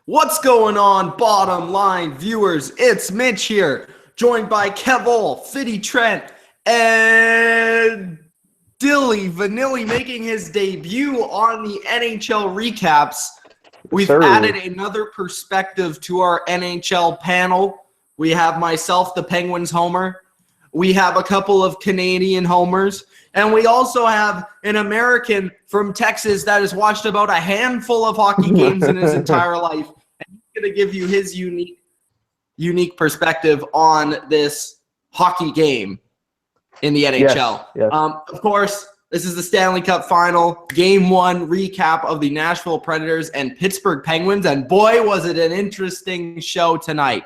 What's going on, bottom line viewers? It's Mitch here, joined by Kessel, Fitty, Trent, and Dilly Vanilli making his debut on the NHL recaps. We've added another perspective to our NHL panel. We have myself, the Penguins homer. We have a couple of Canadian homers. And we also have an American from Texas that has watched about a handful of hockey games in his entire life. And he's going to give you his unique perspective on this hockey game in the NHL. Yes. Of course, this is the Stanley Cup Final, Game 1 recap of the Nashville Predators and Pittsburgh Penguins. And boy, was it an interesting show tonight.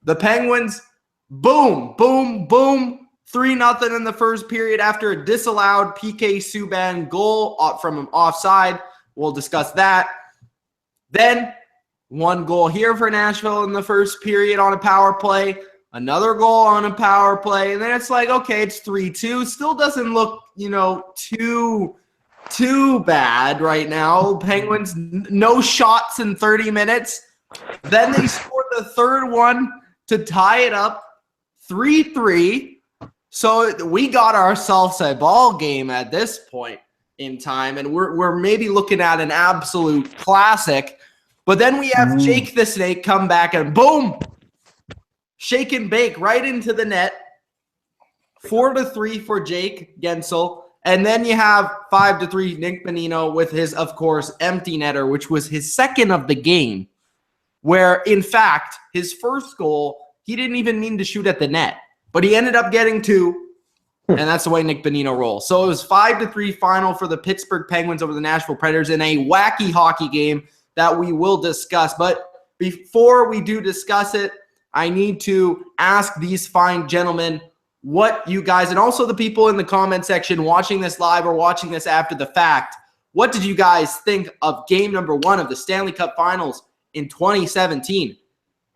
The Penguins, boom, boom, boom. 3-0 in the first period after a disallowed PK Subban goal from offside. We'll discuss that. Then one goal here for Nashville in the first period on a power play. Another goal on a power play. And then it's like, okay, it's 3-2. Still doesn't look, too bad right now. Penguins, no shots in 30 minutes. Then they scored the third one to tie it up 3-3. So we got ourselves a ball game at this point in time, and we're maybe looking at an absolute classic. But then we have Jake the Snake come back and boom, shake and bake right into the net. 4-3 for Jake Guentzel. And then you have 5-3 Nick Bonino with his, of course, empty netter, which was his second of the game, where, in fact, his first goal, he didn't even mean to shoot at the net. But he ended up getting 2, and that's the way Nick Bonino rolls. So it was 5-3 final for the Pittsburgh Penguins over the Nashville Predators in a wacky hockey game that we will discuss. But before we do discuss it, I need to ask these fine gentlemen what you guys, and also the people in the comment section watching this live or watching this after the fact, what did you guys think of game number 1 of the Stanley Cup Finals in 2017?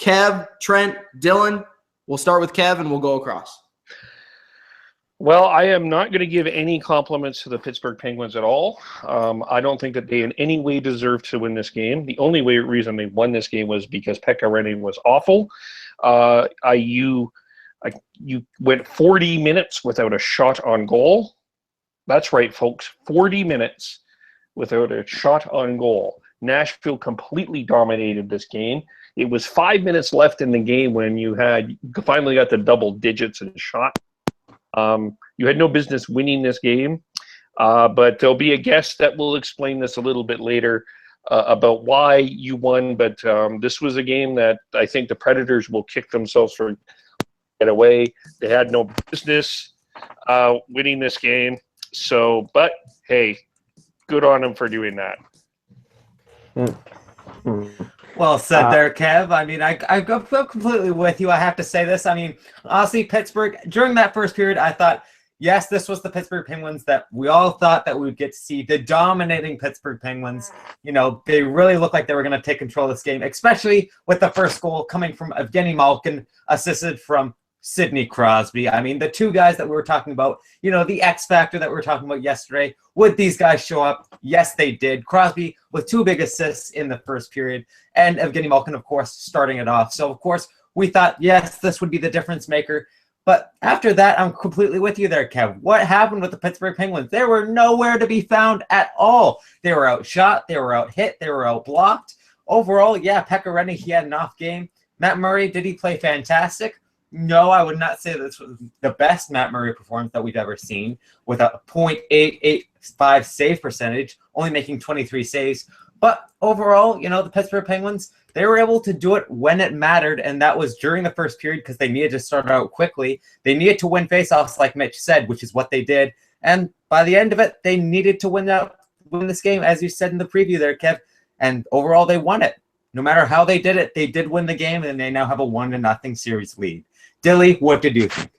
Kev, Trent, Dylan. We'll start with Kev and we'll go across. Well, I am not going to give any compliments to the Pittsburgh Penguins at all. I don't think that they in any way deserve to win this game. The only reason they won this game was because Pekka Rinne was awful. You went 40 minutes without a shot on goal. That's right, folks. 40 minutes without a shot on goal. Nashville completely dominated this game. It was 5 minutes left in the game when you finally got the double digits in shot. You had no business winning this game, but there'll be a guest that will explain this a little bit later about why you won. But this was a game that I think the Predators will kick themselves for get away. They had no business winning this game. So, but hey, good on them for doing that. Well said there, Kev. I mean, I go completely with you. I have to say this. I mean, honestly, Pittsburgh, during that first period, I thought, yes, this was the Pittsburgh Penguins that we all thought that we would get to see. The dominating Pittsburgh Penguins. They really looked like they were going to take control of this game, especially with the first goal coming from Evgeni Malkin, assisted from Sidney Crosby. I mean, the two guys that we were talking about, the X factor that we were talking about yesterday, would these guys show up? Yes, they did. Crosby with 2 big assists in the first period, and Evgeni Malkin, of course, starting it off. So, of course, we thought, yes, this would be the difference maker. But after that, I'm completely with you there, Kev. What happened with the Pittsburgh Penguins? They were nowhere to be found at all. They were outshot. They were out-hit. They were out-blocked. Overall, yeah, Pekka Rinne, he had an off game. Matt Murray, did he play fantastic? No, I would not say this was the best Matt Murray performance that we've ever seen, with a .885 save percentage, only making 23 saves. But overall, the Pittsburgh Penguins, they were able to do it when it mattered, and that was during the first period because they needed to start out quickly. They needed to win faceoffs, like Mitch said, which is what they did. And by the end of it, they needed to win this game, as you said in the preview there, Kev. And overall, they won it. No matter how they did it, they did win the game, and they now have a 1-0 series lead. Dilly, what did you think?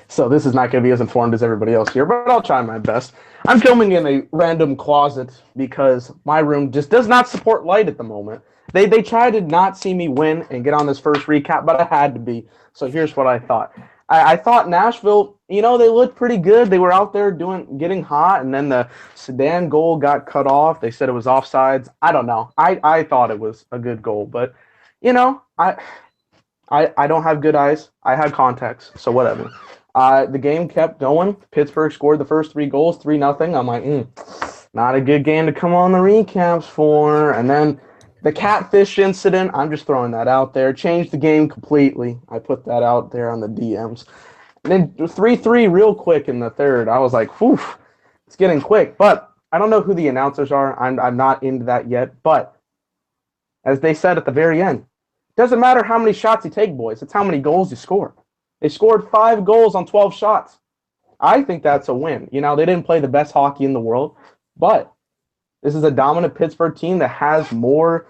So this is not going to be as informed as everybody else here, but I'll try my best. I'm filming in a random closet because my room just does not support light at the moment. They tried to not see me win and get on this first recap, but I had to be. So here's what I thought. I thought Nashville, they looked pretty good. They were out there getting hot, and then the Subban goal got cut off. They said it was offsides. I don't know. I thought it was a good goal, but I don't have good eyes. I had contacts, so whatever. The game kept going. Pittsburgh scored the first 3 goals, 3-0. I'm like, not a good game to come on the recaps for. And then the catfish incident, I'm just throwing that out there, changed the game completely. I put that out there on the DMs. And then 3-3 real quick in the third. I was like, whew, it's getting quick. But I don't know who the announcers are. I'm not into that yet. But as they said at the very end, it doesn't matter how many shots you take, boys. It's how many goals you score. They scored 5 goals on 12 shots. I think that's a win. They didn't play the best hockey in the world, but this is a dominant Pittsburgh team that has more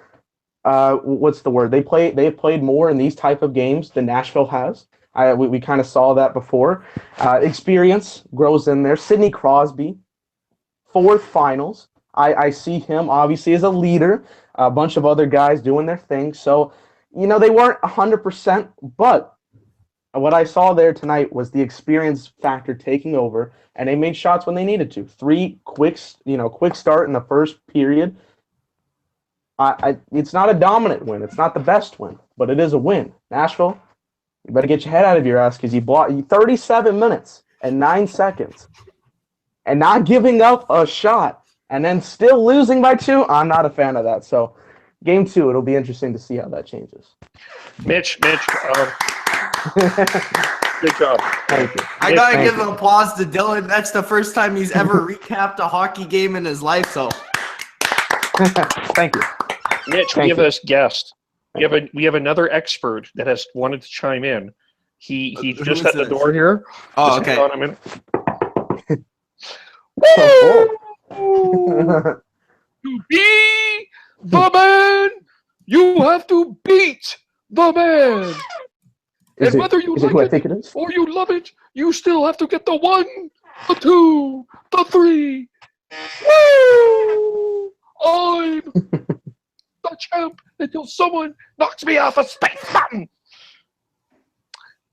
what's the word? They have played more in these type of games than Nashville has. We kind of saw that before. Experience grows in there. Sidney Crosby, 4th finals. I see him obviously as a leader. A bunch of other guys doing their thing. So, they weren't 100%, but what I saw there tonight was the experience factor taking over, and they made shots when they needed to. 3 quick start in the first period. It's not a dominant win. It's not the best win, but it is a win. Nashville, you better get your head out of your ass because you blocked 37 minutes and 9 seconds and not giving up a shot and then still losing by 2. I'm not a fan of that. So game 2, it'll be interesting to see how that changes. Mitch, good job. Thank you. I gotta give an applause to Dylan. That's the first time he's ever recapped a hockey game in his life. So thank you. Mitch, we have a guest. We have another expert that has wanted to chime in. He's just at the door here. Oh, just okay. hang on a minute. To be the man, you have to beat the man. And whether you like it or you love it, you still have to get the 1, the 2, the 3. Woo! I'm the champ until someone knocks me off a space button.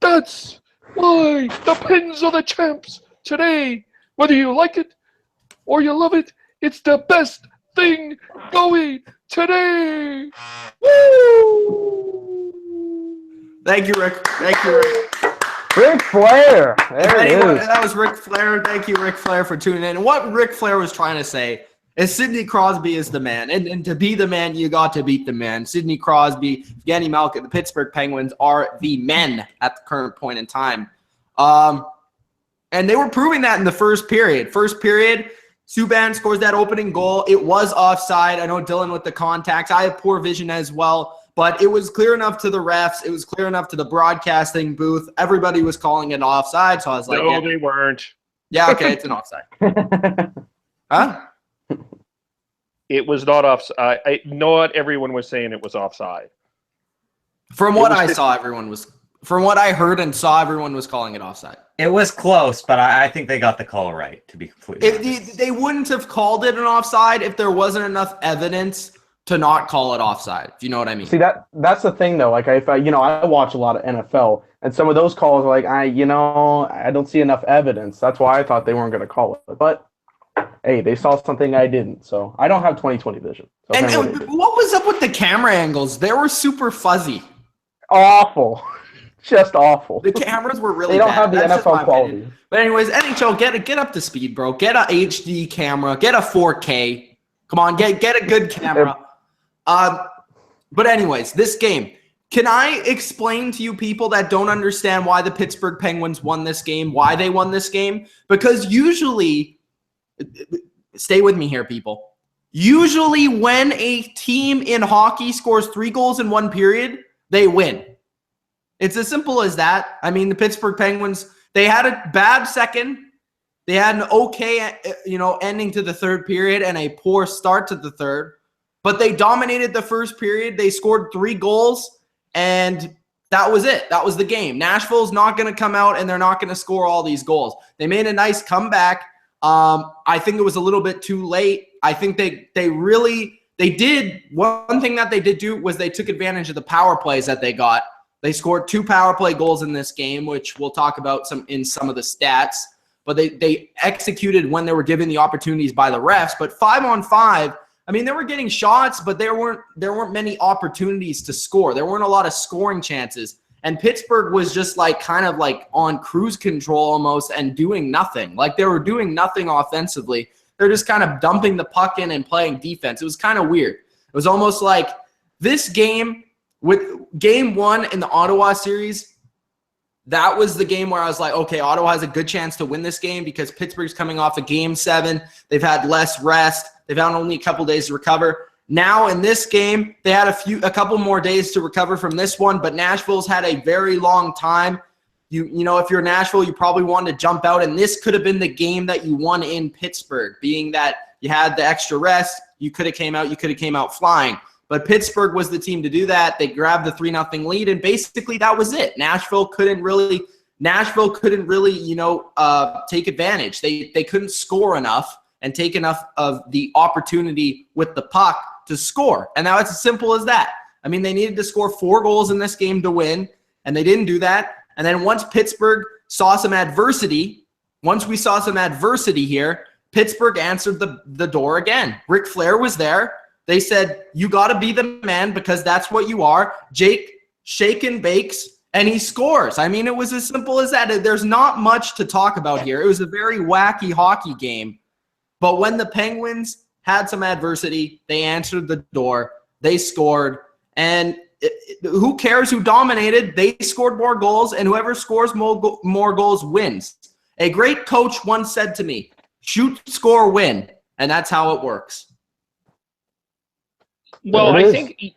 That's why the Pens are the champs today. Whether you like it or you love it, it's the best thing going today. Woo! Thank you, Rick. Ric Flair. There it is. That was Ric Flair. Thank you, Ric Flair, for tuning in. And what Ric Flair was trying to say is Sidney Crosby is the man. And to be the man, you got to beat the man. Sidney Crosby, Evgeni Malkin, the Pittsburgh Penguins are the men at the current point in time. And they were proving that in the first period. First period, Subban scores that opening goal. It was offside. I know Dylan with the contacts. I have poor vision as well. But it was clear enough to the refs. It was clear enough to the broadcasting booth. Everybody was calling it offside. So I was like, no, they weren't. Yeah, okay, it's an offside. Huh? It was not offside. Not everyone was saying it was offside. From what I saw, from what I heard and saw, everyone was calling it offside. It was close, but I think they got the call right, to be completely honest. They wouldn't have called it an offside if there wasn't enough evidence to not call it offside, if you know what I mean. See, that's the thing, though. Like, I watch a lot of NFL, and some of those calls are like, I don't see enough evidence. That's why I thought they weren't going to call it. But, hey, they saw something I didn't, so I don't have 20/20 vision. So and what was up with the camera angles? They were super fuzzy. Awful. Just awful. The cameras were really They don't bad. have the That's NFL quality. opinion. But anyways, NHL, get up to speed, bro. Get a HD camera. Get a 4K. Come on, get a good camera. But anyways, this game. Can I explain to you people that don't understand why the Pittsburgh Penguins won this game, why they won this game? Because usually, stay with me here, people. Usually when a team in hockey scores 3 goals in 1 period, they win. It's as simple as that. I mean, the Pittsburgh Penguins, they had a bad second. They had an okay, ending to the third period and a poor start to the third. But they dominated the first period. They scored 3 goals, and that was it. That was the game. Nashville's not going to come out, and they're not going to score all these goals. They made a nice comeback. I think it was a little bit too late. I think they did. One thing that they did do was they took advantage of the power plays that they got. They scored 2 power play goals in this game, which we'll talk about in some of the stats. But they executed when they were given the opportunities by the refs. But 5-on-5, I mean, they were getting shots, but there weren't many opportunities to score. There weren't a lot of scoring chances. And Pittsburgh was just like kind of like on cruise control almost and doing nothing. Like they were doing nothing offensively. They're just kind of dumping the puck in and playing defense. It was kind of weird. It was almost like this game, with game 1 in the Ottawa series, that was the game where I was like, okay, Ottawa has a good chance to win this game because Pittsburgh's coming off of game 7. They've had less rest. They've had only a couple days to recover. Now in this game, they had a couple more days to recover from this one, but Nashville's had a very long time. You know, if you're Nashville, you probably wanted to jump out, and this could have been the game that you won in Pittsburgh, being that you had the extra rest. You could have came out flying. But Pittsburgh was the team to do that. They grabbed the 3-0 lead, and basically that was it. Nashville couldn't really, you know, take advantage. They couldn't score enough and take enough of the opportunity with the puck to score. And now it's as simple as that. I mean, they needed to score 4 goals in this game to win, and they didn't do that. And then once Pittsburgh saw some adversity, here, Pittsburgh answered the door again. Ric Flair was there. They said, you got to be the man because that's what you are. Jake shake and bakes, and he scores. I mean, it was as simple as that. There's not much to talk about here. It was a very wacky hockey game. But when the Penguins had some adversity, they answered the door. They scored. And who cares who dominated? They scored more goals, and whoever scores more goals wins. A great coach once said to me, shoot, score, win. And that's how it works. Well, I think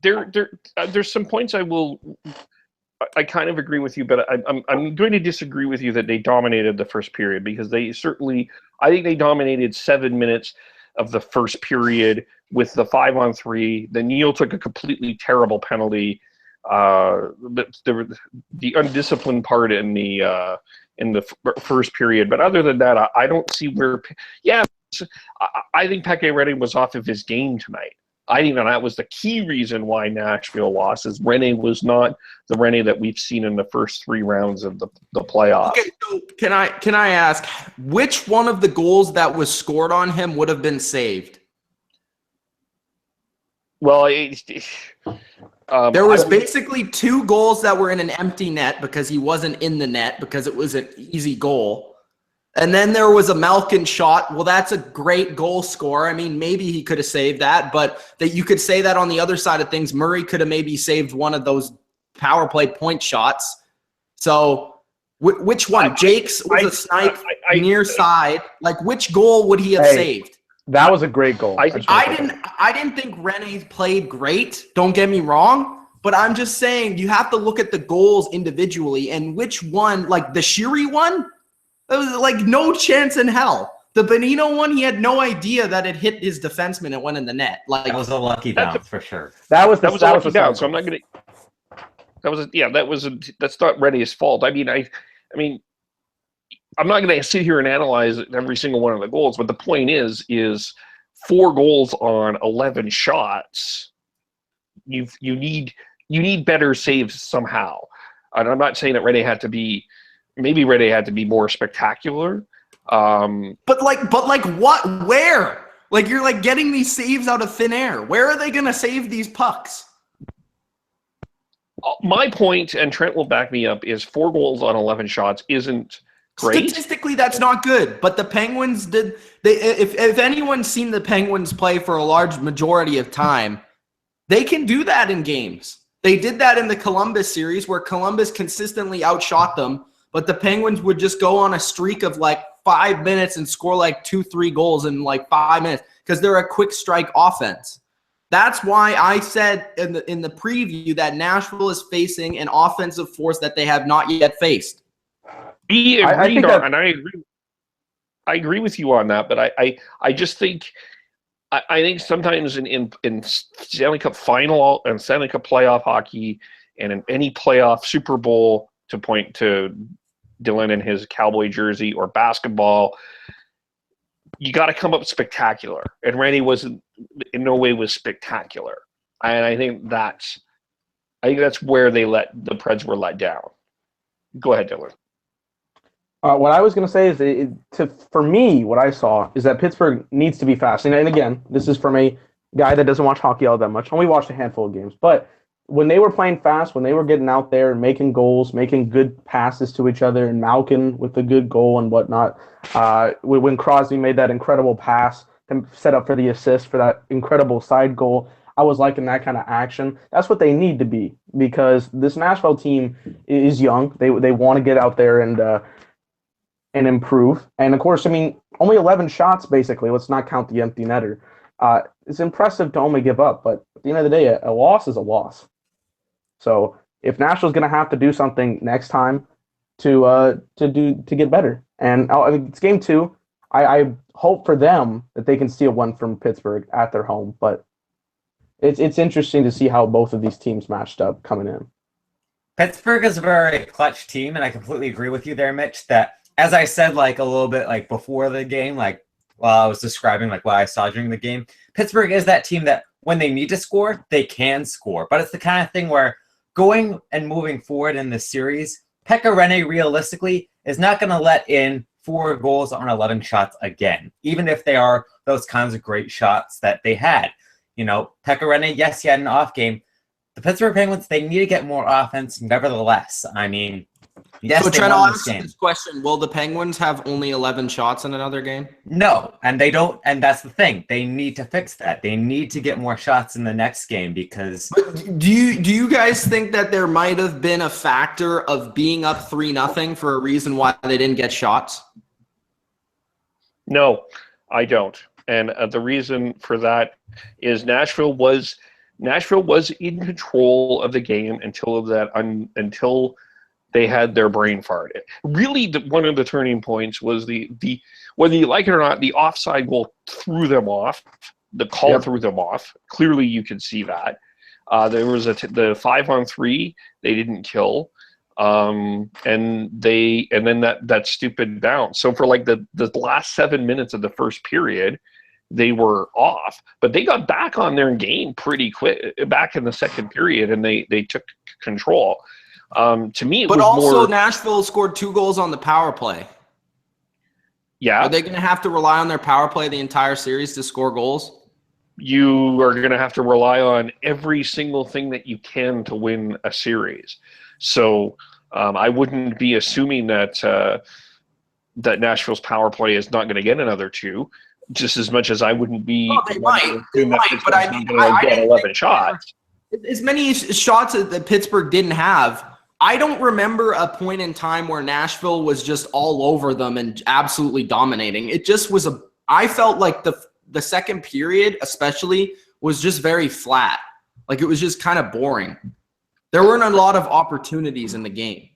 there's some points I kind of agree with you, but I'm going to disagree with you that they dominated the first period, because I think they dominated 7 minutes of the first period with the 5-on-3. Then Neil took a completely terrible penalty. The undisciplined part in the first period, but other than that, I don't see where. Yeah, I think Pekka Rinne was off of his game tonight. I think that was the key reason why Nashville lost, is Rinne was not the Rinne that we've seen in the first 3 rounds of the playoffs. Okay, so can I ask, which one of the goals that was scored on him would have been saved? Well, there was basically 2 goals that were in an empty net because he wasn't in the net because it was an easy goal. And then there was a Malkin shot. Well, that's a great goal scorer. I mean, maybe he could have saved that, but that you could say that on the other side of things, Murray could have maybe saved one of those power play point shots. So which one? Jake's was a snipe near side. Like, which goal would he have saved? That was a great goal. I didn't think Rinne played great. Don't get me wrong. But I'm just saying you have to look at the goals individually, and which one, like the Shiri one, there was like no chance in hell. The Bonino one, he had no idea that it hit his defenseman and went in the net. Like, that was a lucky bounce for sure. That was a lucky bounce. So I'm not gonna. That's not Rennie's fault. I mean, I'm not going to sit here and analyze every single one of the goals, but the point is 4 goals on 11 shots. You need better saves somehow. And I'm not saying that Rinne had to be more spectacular. But like what? Where? Like, you're like getting these saves out of thin air. Where are they going to save these pucks? My point, and Trent will back me up, is 4 goals on 11 shots isn't great. Statistically, that's not good. But the Penguins did. If anyone's seen the Penguins play for a large majority of time, they can do that in games. They did that in the Columbus series, where Columbus consistently outshot them, but the Penguins would just go on a streak of like 5 minutes and score like 2-3 goals in like 5 minutes because they're a quick strike offense. That's why I said in the preview that Nashville is facing an offensive force that they have not yet faced. I agree with you on that, but I just think I think sometimes in Stanley Cup Final and Stanley Cup playoff hockey and in any playoff Super Bowl, to point to Dylan in his Cowboy jersey, or basketball, you got to come up spectacular. And Rinne wasn't in no way was spectacular. And I think that's I think that's where the Preds were let down. Go ahead, Dylan. What I was going to say is, for me, what I saw is that Pittsburgh needs to be fast. And again, this is from a guy that doesn't watch hockey all that much. Only watched a handful of games. But when they were playing fast, when they were getting out there and making goals, making good passes to each other, and Malkin with a good goal and whatnot, when Crosby made that incredible pass and set up for the assist for that incredible side goal, I was liking that kind of action. That's what they need to be, because this Nashville team is young. They want to get out there and improve. And of course, I mean, only 11 shots basically. Let's not count the empty netter. It's impressive to only give up, but at the end of the day, a loss is a loss. So if Nashville's going to have to do something next time to get better, and I mean, it's game 2. I hope for them that they can steal one from Pittsburgh at their home, but it's interesting to see how both of these teams matched up coming in. Pittsburgh is a very clutch team, and I completely agree with you there, Mitch, that as I said, like a little bit like before the game, like while I was describing like what I saw during the game, Pittsburgh is that team that when they need to score, they can score. But it's the kind of thing where going and moving forward in this series, Pekka Rinne realistically is not going to let in 4 goals on 11 shots again, even if they are those kinds of great shots that they had. You know, Pekka Rinne, yes, he had an off game. The Pittsburgh Penguins, they need to get more offense nevertheless. I mean, yes, so they Trent, won I'll this ask game. this question. Will the Penguins have only 11 shots in another game? No, and they don't, and that's the thing. They need to fix that. They need to get more shots in the next game because... But do you guys think that there might have been a factor of being up 3-0 for a reason why they didn't get shots? No, I don't. And the reason for that is Nashville was in control of the game until they had their brain fart. Really, one of the turning points was the whether you like it or not, the offside goal threw them off. The call threw them off. Clearly, you can see that. There was the 5-on-3 they didn't kill, and then that stupid bounce. So for like the last 7 minutes of the first period, they were off, but they got back on their game pretty quick back in the second period, and they took control. To me, but also Nashville scored 2 goals on the power play. Yeah, are they going to have to rely on their power play the entire series to score goals? You are going to have to rely on every single thing that you can to win a series. So I wouldn't be assuming that Nashville's power play is not going to get another 2. Just as much as I wouldn't be. Well, they might, but I mean, I get 11 shots. As many shots that Pittsburgh didn't have. I don't remember a point in time where Nashville was just all over them and absolutely dominating. It just was I felt like the second period, especially, was just very flat. Like it was just kind of boring. There weren't a lot of opportunities in the game.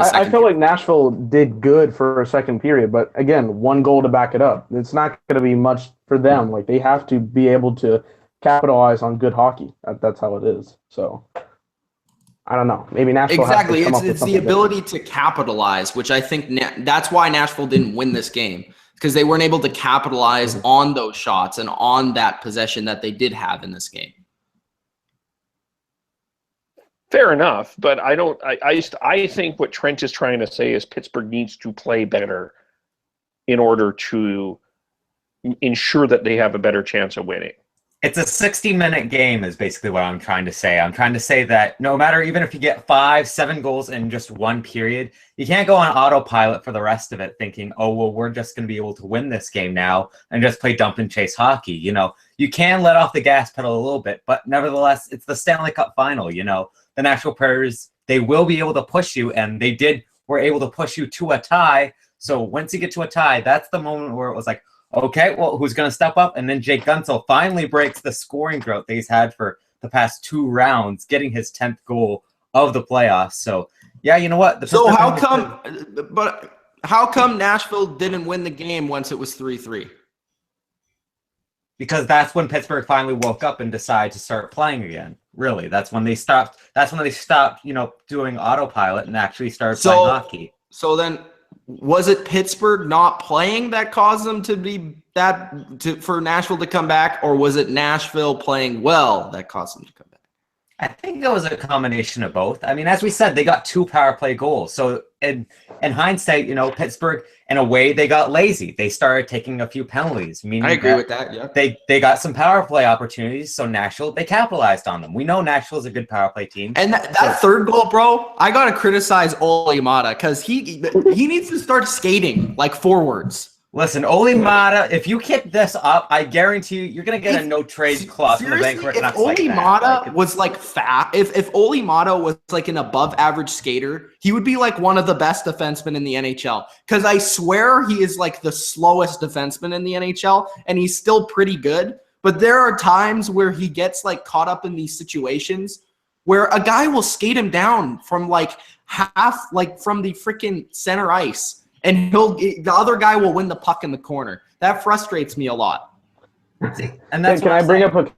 I feel like Nashville did good for a second period, but again, 1 goal to back it up. It's not going to be much for them. Like they have to be able to capitalize on good hockey. That's how it is. So I don't know. Maybe Nashville exactly. Has to come up with it's the ability to capitalize, which I think that's why Nashville didn't win this game, because they weren't able to capitalize on those shots and on that possession that they did have in this game. Fair enough, but I think what Trent is trying to say is Pittsburgh needs to play better in order to ensure that they have a better chance of winning. It's a 60-minute game is basically what I'm trying to say. I'm trying to say that no matter, even if you get 5-7 goals in just 1 period, you can't go on autopilot for the rest of it thinking, oh, well, we're just going to be able to win this game now and just play dump and chase hockey. You know, you can let off the gas pedal a little bit, but nevertheless, it's the Stanley Cup Final, you know. The Nashville Predators, they will be able to push you, and were able to push you to a tie. So once you get to a tie, that's the moment where it was like, okay, well, who's going to step up? And then Jake Guentzel finally breaks the scoring drought that he's had for the past 2 rounds, getting his 10th goal of the playoffs. So, yeah, you know what? So how come Nashville didn't win the game once it was 3-3? Because that's when Pittsburgh finally woke up and decided to start playing again. Really, that's when they stopped. That's when they stopped, you know, doing autopilot and actually started playing hockey. So then, was it Pittsburgh not playing that caused them to be for Nashville to come back, or was it Nashville playing well that caused them to come back? I think it was a combination of both. I mean, as we said, they got 2 power play goals. So in hindsight, Pittsburgh, in a way, they got lazy. They started taking a few penalties. Meaning I agree with that. Yeah. They got some power play opportunities. So Nashville, they capitalized on them. We know Nashville's a good power play team. And that third goal, bro, I gotta criticize Ole Mata because he needs to start skating like forwards. Listen, Ole Mata, if you keep this up, I guarantee you're going to get a no-trade clause from the Vancouver Canucks like that. If Ole Mata was like fat, if Ole Mata was like an above-average skater, he would be like one of the best defensemen in the NHL. Because I swear he is like the slowest defenseman in the NHL, and he's still pretty good. But there are times where he gets like caught up in these situations where a guy will skate him down from like half, like from the freaking center ice. And the other guy will win the puck in the corner. That frustrates me a lot. And that's Can I bring up a?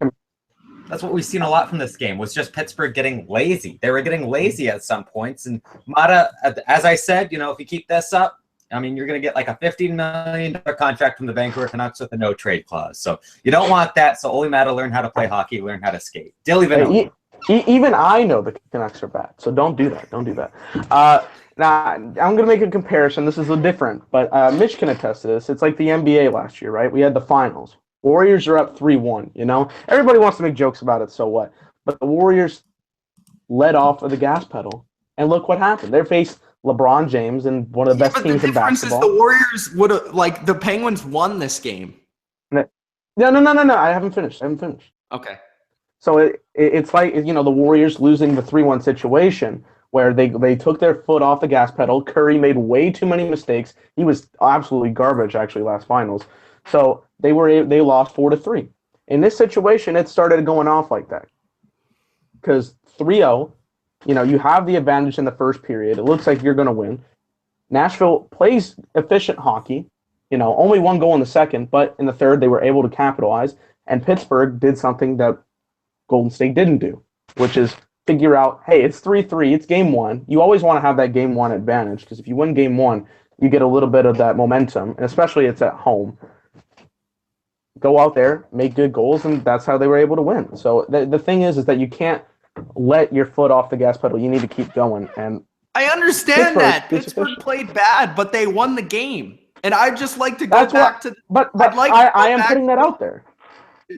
That's what we've seen a lot from this game, was just Pittsburgh getting lazy. They were getting lazy at some points. And Mata, as I said, if you keep this up, I mean, you're going to get like a $15 million contract from the Vancouver Canucks with a no-trade clause. So you don't want that. So Ole Mata, learn how to play hockey, learn how to skate. Even I know the Canucks are bad, so don't do that. Don't do that. Now, I'm going to make a comparison. This is a different, but Mitch can attest to this. It's like the NBA last year, right? We had the finals. Warriors are up 3-1, Everybody wants to make jokes about it, so what? But the Warriors let off of the gas pedal, and look what happened. They faced LeBron James and one of the best teams in basketball. The Warriors would have, the Penguins won this game. No. I haven't finished. Okay. So it's like, the Warriors losing the 3-1 situation where they took their foot off the gas pedal. Curry made way too many mistakes. He was absolutely garbage, actually, last finals. So they lost 4-3. In this situation, it started going off like that. Because 3-0, you have the advantage in the first period. It looks like you're going to win. Nashville plays efficient hockey. Only 1 goal in the second, but in the third, they were able to capitalize. And Pittsburgh did something that Golden State didn't do, which is figure out, hey, it's 3-3, it's game 1. You always want to have that game 1 advantage, because if you win game 1, you get a little bit of that momentum, and especially it's at home. Go out there, make good goals, and that's how they were able to win. So the thing is that you can't let your foot off the gas pedal. You need to keep going. And I understand that. Pittsburgh played bad, but they won the game. And I'd just like to go back to... But I am putting that out there.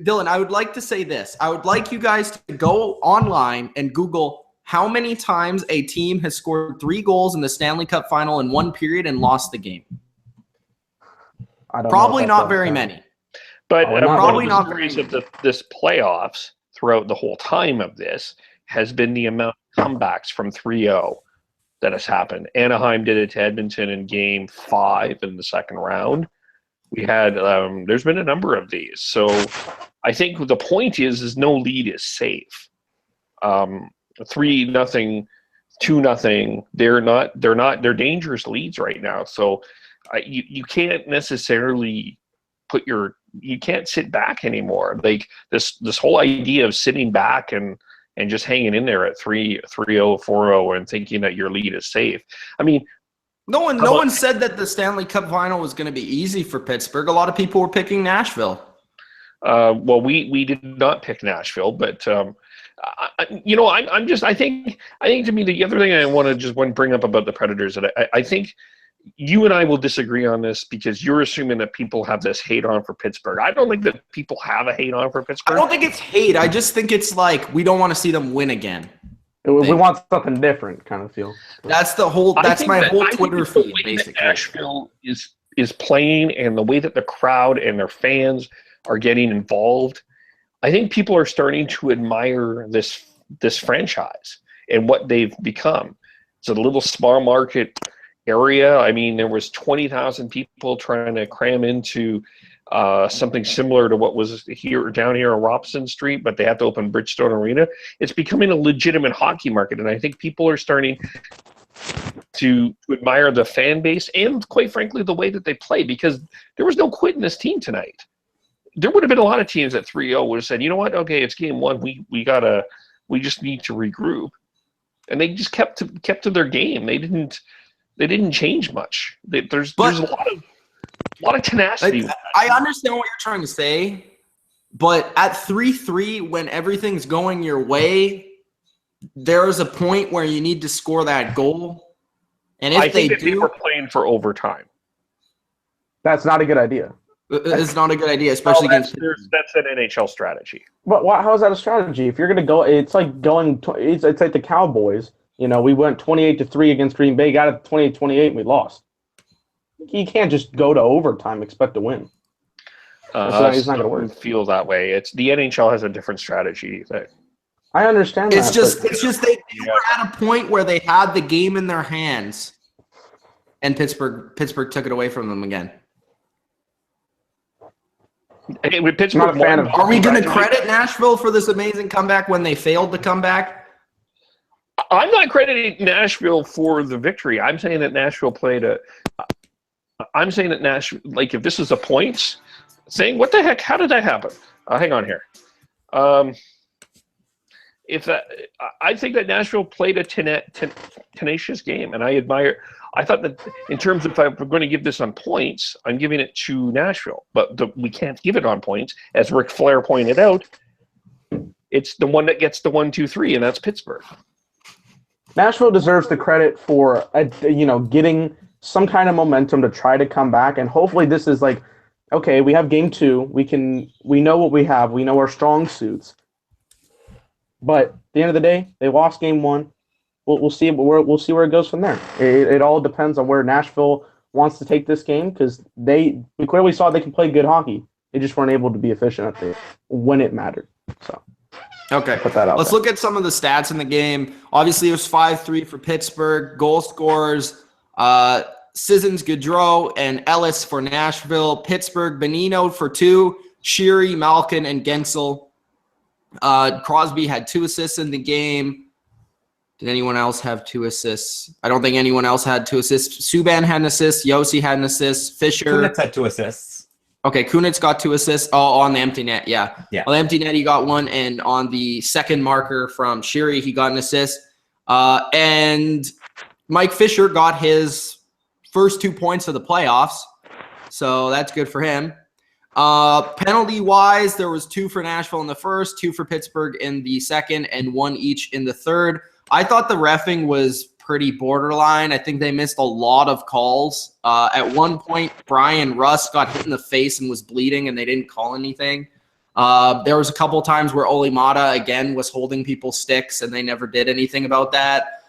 Dylan, I would like to say this. I would like you guys to go online and Google how many times a team has scored 3 goals in the Stanley Cup Final in 1 period and lost the game. Probably not very many. But probably not very many. Of this playoffs throughout the whole time of this has been the amount of comebacks from 3-0 that has happened. Anaheim did it to Edmonton in Game 5 in the second round. We had there's been a number of these. So I think the point is no lead is safe. 3-0, 2-0. They're dangerous leads right now. So you can't necessarily you can't sit back anymore. Like this whole idea of sitting back and just hanging in there at 3-0, 4-0 and thinking that your lead is safe. I mean, no one said that the Stanley Cup Final was going to be easy for Pittsburgh. A lot of people were picking Nashville. Well, we did not pick Nashville, but I think to me the other thing I want to bring up about the Predators, that I think you and I will disagree on this, because you're assuming that people have this hate on for Pittsburgh. I don't think that people have a hate on for Pittsburgh. I don't think it's hate. I just think it's like we don't want to see them win again. We want something different, kind of feel. That's my whole Twitter feed, basically. Nashville is playing, and the way that the crowd and their fans are getting involved, I think people are starting to admire this franchise and what they've become. It's a little small market area. I mean, there was 20,000 people trying to cram into something similar to what was down here on Robson Street, but they had to open Bridgestone Arena. It's becoming a legitimate hockey market, and I think people are starting to admire the fan base and, quite frankly, the way that they play, because there was no quit in this team tonight. There would have been a lot of teams at 3-0 would have said, you know what, okay, it's game 1. We just need to regroup, and they just kept to their game. They didn't change much. There's a lot of tenacity. I understand what you're trying to say, but at 3-3, when everything's going your way, there is a point where you need to score that goal. And I if think they that they do, were playing for overtime. That's not a good idea. it's not a good idea, especially against. That's an NHL strategy. But how is that a strategy? If you're going to go, it's like going. It's like the Cowboys. You know, we went 28-3 against Green Bay, got it 28-28, and we lost. You can't just go to overtime expect to win. It's not going to work. Feel that way. It's the NHL has a different strategy. I understand. It's just they were at a point where they had the game in their hands, and Pittsburgh took it away from them again. With Pittsburgh, are we going to credit Nashville for this amazing comeback when they failed to come back? I'm not crediting Nashville for the victory. I'm saying that Nashville played I'm saying that Nashville, like, if this is a points thing, what the heck? How did that happen? Hang on here. I think that Nashville played a tenacious game, and I admire. I thought that in terms of if we're going to give this on points, I'm giving it to Nashville, but we can't give it on points, as Ric Flair pointed out. It's the one that gets the 1, 2, 3, and that's Pittsburgh. Nashville deserves the credit for getting some kind of momentum to try to come back, and hopefully this is like, okay, we have game 2. We know what we have. We know our strong suits. But at the end of the day, they lost game 1. We'll see where it goes from there. It all depends on where Nashville wants to take this game, because we clearly saw they can play good hockey. They just weren't able to be efficient at when it mattered. So. Okay, put that out let's there. look at some of the stats in the game. Obviously, it was 5-3 for Pittsburgh. Goal scorers, Sissons, Gaudreau, and Ellis for Nashville. Pittsburgh, Bonino for 2, Sheary, Malkin, and Guentzel. Crosby had 2 assists in the game. Did anyone else have 2 assists? I don't think anyone else had 2 assists. Subban had an assist. Josi had an assist. Fisher. Kunitz had 2 assists. Okay, Kunitz got 2 assists. Oh, on the empty net, yeah. On the empty net, he got 1, and on the second marker from Sheary, he got an assist. And Mike Fisher got his first 2 points of the playoffs, so that's good for him. Penalty-wise, there was 2 for Nashville in the first, 2 for Pittsburgh in the second, and 1 each in the third. I thought the reffing was pretty borderline. I think they missed a lot of calls. At one point, Brian Russ got hit in the face and was bleeding, and they didn't call anything. There was a couple times where Olimata, again, was holding people's sticks, and they never did anything about that.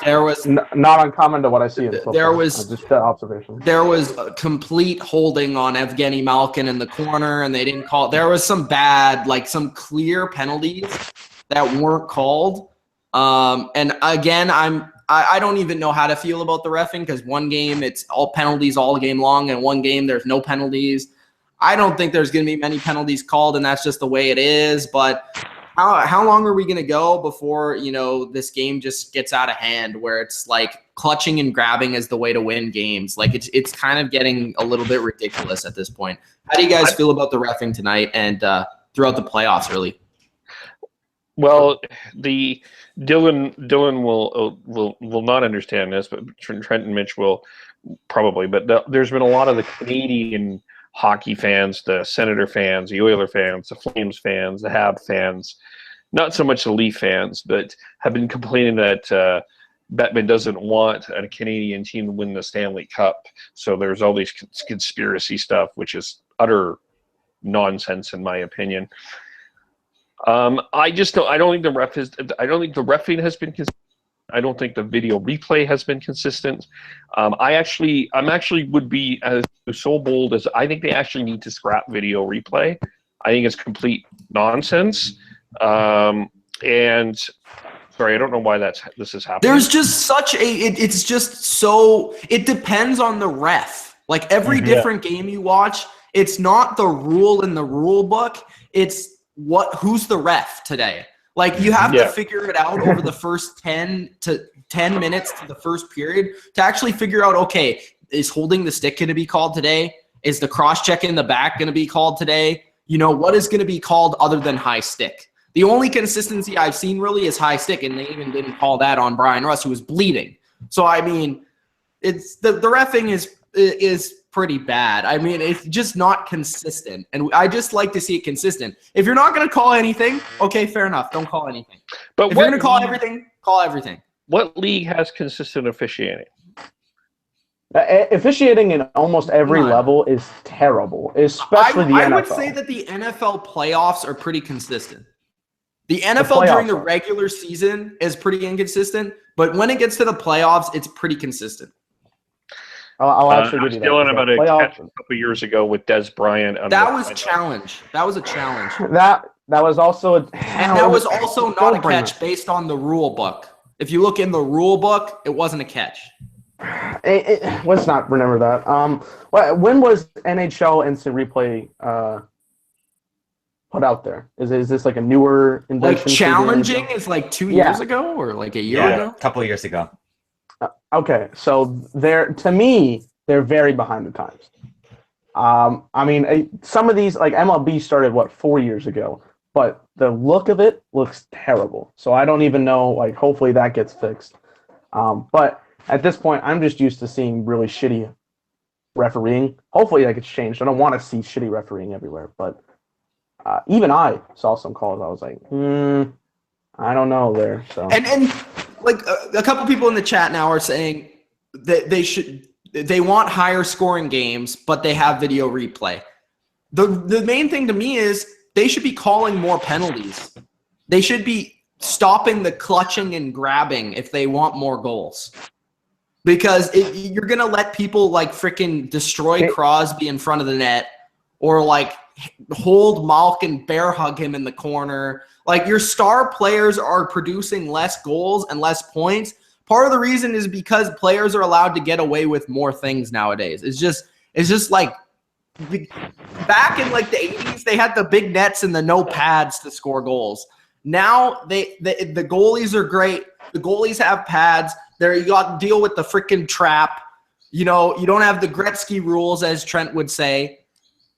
There was not uncommon to what I see in football. There was just observation. There was a complete holding on Evgeni Malkin in the corner, and they didn't call. There was some bad, like some clear penalties that weren't called. And again, I don't even know how to feel about the reffing, because one game it's all penalties all game long, and one game there's no penalties. I don't think there's going to be many penalties called, and that's just the way it is. But how long are we going to go before, this game just gets out of hand, where it's like clutching and grabbing is the way to win games? Like it's kind of getting a little bit ridiculous at this point. How do you guys feel about the reffing tonight and throughout the playoffs, really? Well, the Dylan will not understand this, but Trent and Mitch will probably. But there's been a lot of the Canadian hockey fans, the Senator fans, the Oiler fans, the Flames fans, the Hab fans, not so much the Leaf fans, but have been complaining that Bettman doesn't want a Canadian team to win the Stanley Cup. So there's all these conspiracy stuff, which is utter nonsense in my opinion. I don't think the reffing has been consistent. I don't think the video replay has been consistent. I'm actually would be so bold as I think they actually need to scrap video replay. I think it's complete nonsense. And sorry, I don't know why this is happening. There's just such it's just so, it depends on the ref. Like every different game you watch, it's not the rule in the rule book. It's who's the ref today? Like you have to figure it out over the first 10 minutes to the first period to actually figure out, okay, is holding the stick going to be called today? Is the cross check in the back going to be called today? What is going to be called other than high stick? The only consistency I've seen really is high stick, and they even didn't call that on Brian Russ, who was bleeding. So I mean, it's the reffing is pretty bad. I mean, it's just not consistent, and I just like to see it consistent. If you're not going to call anything, okay, fair enough, don't call anything. But if you're going to call everything, call everything. What league has consistent officiating? Officiating in almost every level is terrible, especially the NFL. I would say that the NFL playoffs are pretty consistent. The NFL during the regular season is pretty inconsistent, but when it gets to the playoffs, it's pretty consistent. I'll actually give you that. Still about a catch a couple years ago with Des Bryant. That was a challenge. That was a challenge. That was also that was also not a catch based on the rule book. If you look in the rule book, it wasn't a catch. Let's not remember that. When was NHL Instant Replay put out there? Is this like a newer invention? Like challenging is like 2 years ago or like a year ago? A couple of years ago. Okay, so to me, they're very behind the times. I mean, some of these, like MLB started, 4 years ago? But the look of it looks terrible. So I don't even know, hopefully that gets fixed. But at this point, I'm just used to seeing really shitty refereeing. Hopefully that gets changed. I don't want to see shitty refereeing everywhere. But even I saw some calls. I was like, I don't know there. So and like a couple people in the chat now are saying that they want higher scoring games, but they have video replay. The main thing to me is they should be calling more penalties. They should be stopping the clutching and grabbing if they want more goals. Because you're going to let people freaking destroy Crosby in front of the net or hold Malkin, bear hug him in the corner. Your star players are producing less goals and less points. Part of the reason is because players are allowed to get away with more things nowadays. It's just back in the 80s, they had the big nets and the no pads to score goals. Now the goalies are great. The goalies have pads. You got to deal with the freaking trap. You don't have the Gretzky rules, as Trent would say.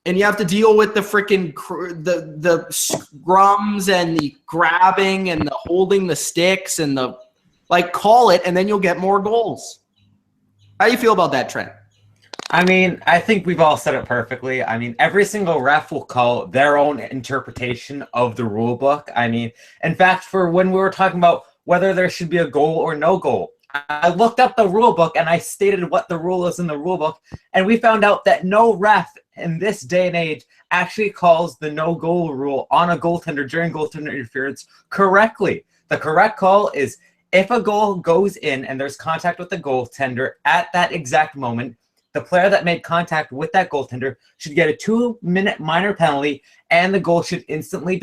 And you have to deal with the freaking the scrums and the grabbing and the holding the sticks and the call it, and then you'll get more goals. How do you feel about that, Trent? I mean, I think we've all said it perfectly. I mean, every single ref will call their own interpretation of the rule book. I mean, in fact, for when we were talking about whether there should be a goal or no goal, I looked up the rule book and I stated what the rule is in the rule book, and we found out that no ref in this day and age actually calls the no goal rule on a goaltender during goaltender interference correctly. The correct call is if a goal goes in and there's contact with the goaltender at that exact moment, the player that made contact with that goaltender should get a 2-minute minor penalty, and the goal should instantly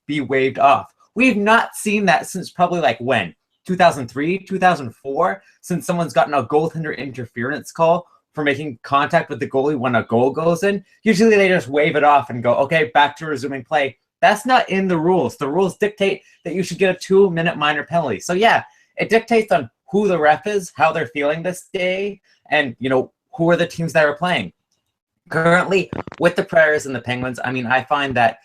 be waived off. We've not seen that since probably when? 2003, 2004, since someone's gotten a goaltender interference call for making contact with the goalie when a goal goes in. Usually they just wave it off and go, okay, back to resuming play. That's not in the rules. The rules dictate that you should get a 2-minute minor penalty. So yeah, it dictates on who the ref is, how they're feeling this day, and who are the teams that are playing. Currently, with the Predators and the Penguins, I mean, I find that,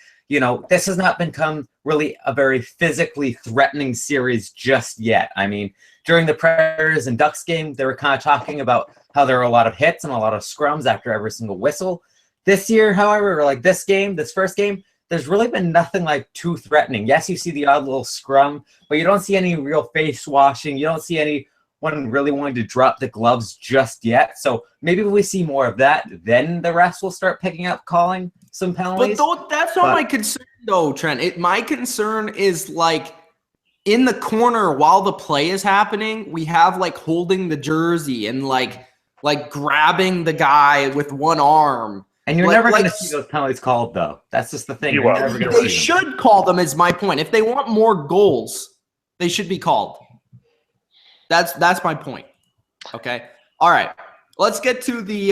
this has not become really a very physically threatening series just yet. I mean, during the Predators and Ducks game, they were kind of talking about how there are a lot of hits and a lot of scrums after every single whistle. This year, however, this first game, there's really been nothing too threatening. Yes, you see the odd little scrum, but you don't see any real face washing. You don't see anyone really wanting to drop the gloves just yet. So maybe if we see more of that, then the refs will start picking up calling some penalties. But that's not my concern, though, Trent. My concern is in the corner while the play is happening, we have holding the jersey and grabbing the guy with one arm. And you're never going to see those penalties called, though. That's just the thing. They should call them, is my point. If they want more goals, they should be called. That's my point. Okay. All right. Let's get to the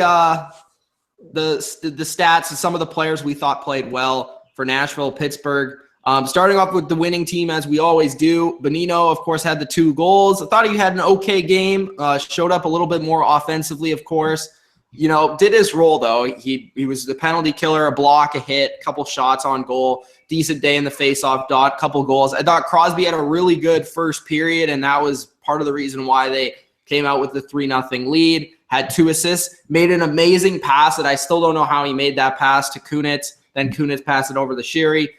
stats of some of the players we thought played well for Nashville, Pittsburgh. Starting off with the winning team, as we always do. Bonino, of course, had the 2 goals. I thought he had an okay game. Showed up a little bit more offensively, of course. Did his role, though. He was the penalty killer, a block, a hit, a couple shots on goal. Decent day in the faceoff dot, couple goals. I thought Crosby had a really good first period, and that was part of the reason why they came out with the 3-0 lead. Had 2 assists, made an amazing pass that I still don't know how he made that pass to Kunitz. Then Kunitz passed it over to Sherry.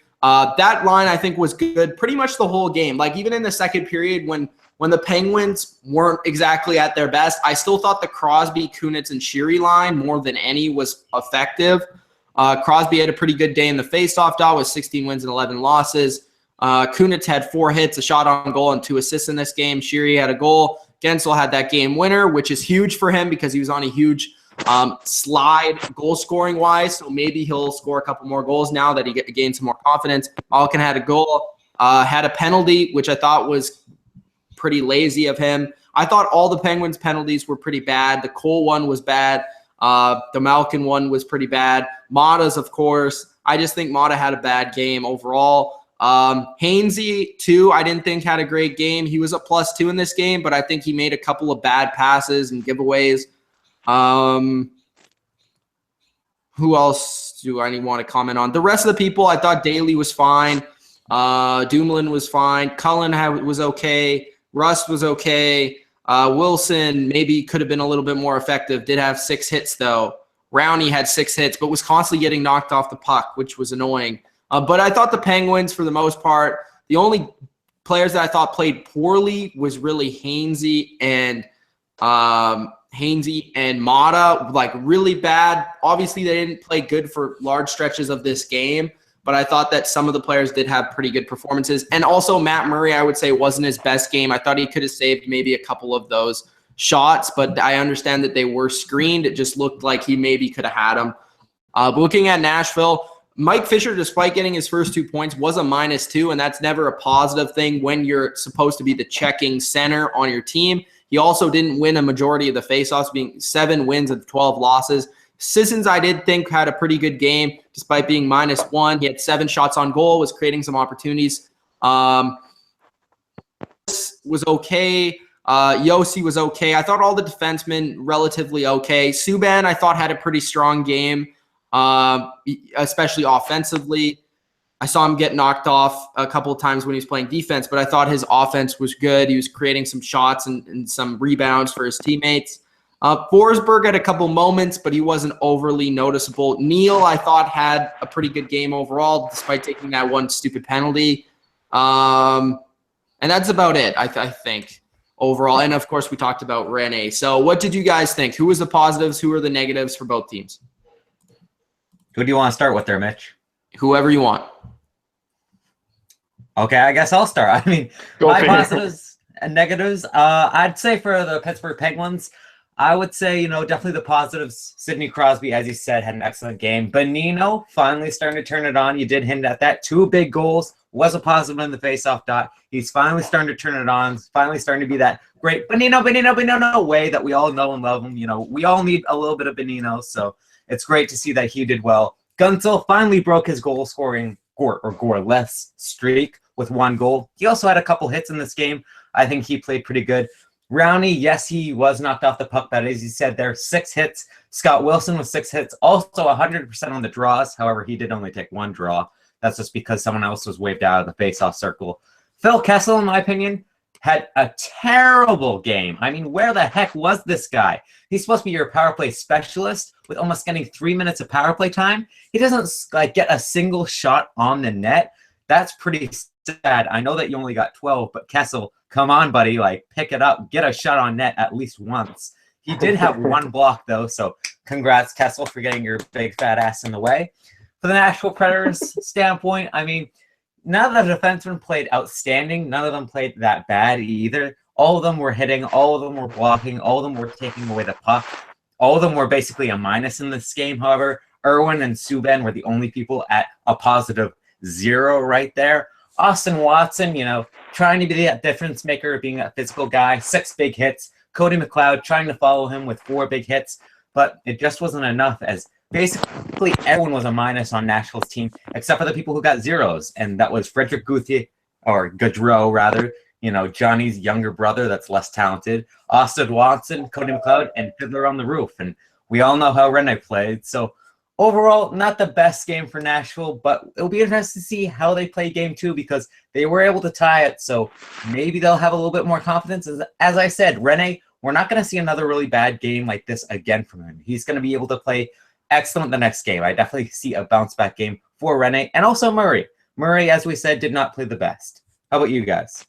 That line, I think, was good pretty much the whole game. Like, even in the second period when the Penguins weren't exactly at their best, I still thought the Crosby, Kunitz, and Sheary line more than any was effective. Crosby had a pretty good day in the faceoff dot with 16 wins and 11 losses. Kunitz had 4 hits, a shot on goal, and 2 assists in this game. Sheary had a goal. Guentzel had that game winner, which is huge for him because he was on a huge slide goal scoring wise. So maybe he'll score a couple more goals now that he gained some more confidence. Malkin had a goal, had a penalty, which I thought was pretty lazy of him. I thought all the Penguins penalties were pretty bad. The Cole one was bad. The Malkin one was pretty bad. Mata's, of course. I just think Mata had a bad game overall. Hainsey, too, I didn't think had a great game. He was a +2 in this game, but I think he made a couple of bad passes and giveaways. Who else do I want to comment on? The rest of the people, I thought Daly was fine. Dumoulin was fine. Cullen was okay. Rust was okay. Wilson maybe could have been a little bit more effective. Did have 6 hits, though. Rowney had 6 hits, but was constantly getting knocked off the puck, which was annoying. But I thought the Penguins, for the most part, the only players that I thought played poorly was really Hainsey and Mata, like really bad. Obviously, they didn't play good for large stretches of this game, but I thought that some of the players did have pretty good performances. And also Matt Murray, I would say, wasn't his best game. I thought he could have saved maybe a couple of those shots, but I understand that they were screened. It just looked like he maybe could have had them. Looking at Nashville, Mike Fisher, despite getting his first 2 points, was a -2, and that's never a positive thing when you're supposed to be the checking center on your team. He also didn't win a majority of the faceoffs, being 7 wins and 12 losses. Sissons, I did think, had a pretty good game, despite being -1. He had 7 shots on goal, was creating some opportunities. Was okay. Josi was okay. I thought all the defensemen relatively okay. Subban, I thought, had a pretty strong game, especially offensively. I saw him get knocked off a couple of times when he was playing defense, but I thought his offense was good. He was creating some shots and some rebounds for his teammates. Forsberg had a couple moments, but he wasn't overly noticeable. Neal, I thought, had a pretty good game overall, despite taking that one stupid penalty. And that's about it, I think, overall. And, of course, we talked about Rinne. So what did you guys think? Who was the positives? Who are the negatives for both teams? Who do you want to start with there, Mitch? Whoever you want. Okay, I guess I'll start. I mean, my positives and negatives, I'd say for the Pittsburgh Penguins, I would say, definitely the positives. Sidney Crosby, as you said, had an excellent game. Bonino finally starting to turn it on. You did hint at that. 2 big goals. Was a positive in the faceoff dot. He's finally starting to turn it on. Finally starting to be that great Bonino way that we all know and love him. We all need a little bit of Bonino, so it's great to see that he did well. Guentzel finally broke his goal-scoring goal-less streak with 1 goal. He also had a couple hits in this game. I think he played pretty good. Rowney, yes, he was knocked off the puck, but as you said, there 6 hits. Scott Wilson with 6 hits, also 100% on the draws. However, he did only take 1 draw. That's just because someone else was waved out of the face-off circle. Phil Kessel, in my opinion, had a terrible game. I mean, where the heck was this guy? He's supposed to be your power play specialist with almost getting 3 minutes of power play time. He doesn't get a single shot on the net. That's pretty sad. I know that you only got 12, but Kessel, come on, buddy. Pick it up. Get a shot on net at least once. He did have 1 block, though, so congrats, Kessel, for getting your big fat ass in the way. For the Nashville Predators standpoint, I mean, none of the defensemen played outstanding. None of them played that bad either. All of them were hitting. All of them were blocking. All of them were taking away the puck. All of them were basically a minus in this game. However, Irwin and Subban were the only people at a +0 right there. Austin Watson, trying to be that difference maker, being that physical guy. 6 big hits. Cody McLeod trying to follow him with 4 big hits. But it just wasn't enough, as basically everyone was a minus on Nashville's team, except for the people who got 0s. And that was Frederick Gaudreau, rather. Johnny's younger brother that's less talented. Austin Watson, Cody McLeod, and Fiddler on the Roof. And we all know how Rinne played. So overall, not the best game for Nashville, but it'll be interesting to see how they play game 2 because they were able to tie it. So maybe they'll have a little bit more confidence. As I said, Rinne, we're not going to see another really bad game like this again from him. He's going to be able to play excellent the next game. I definitely see a bounce-back game for Rinne and also Murray. Murray, as we said, did not play the best. How about you guys?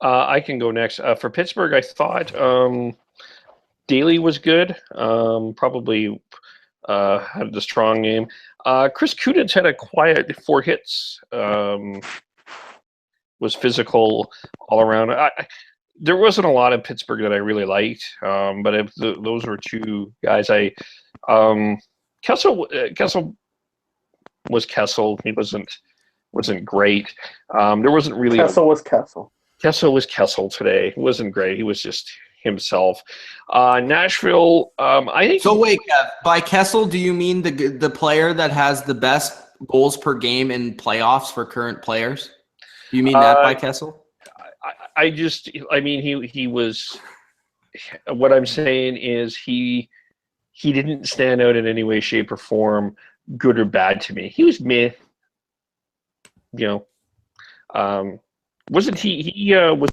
I can go next. For Pittsburgh, I thought Daly was good. Probably had the strong game. Chris Kunitz had a quiet 4 hits. Was physical all around. There wasn't a lot of Pittsburgh that I really liked, but those were 2 guys. Kessel was Kessel. He wasn't great. There wasn't really Kessel was Kessel. Kessel was Kessel today. He wasn't great. He was just himself. Nashville, I think. So wait, Kev, by Kessel, do you mean the player that has the best goals per game in playoffs for current players? Do you mean that by Kessel? I mean, he was. What I'm saying is he didn't stand out in any way, shape, or form, good or bad to me. He was meh. Wasn't he was,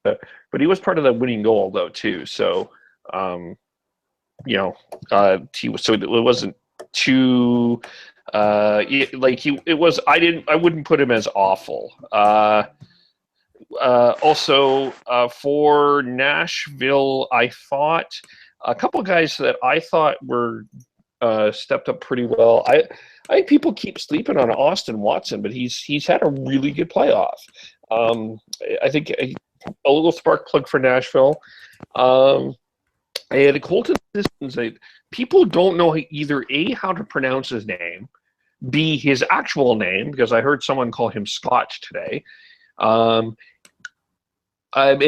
but he was part of the winning goal though too. So, he was. So it wasn't too. It was. I wouldn't put him as awful. Also, for Nashville, I thought a couple of guys that I thought were stepped up pretty well. I think people keep sleeping on Austin Watson, but he's had a really good playoff. I think a little spark plug for Nashville. And Colton Sissons, people don't know either A, how to pronounce his name, B, his actual name, because I heard someone call him Scott today. And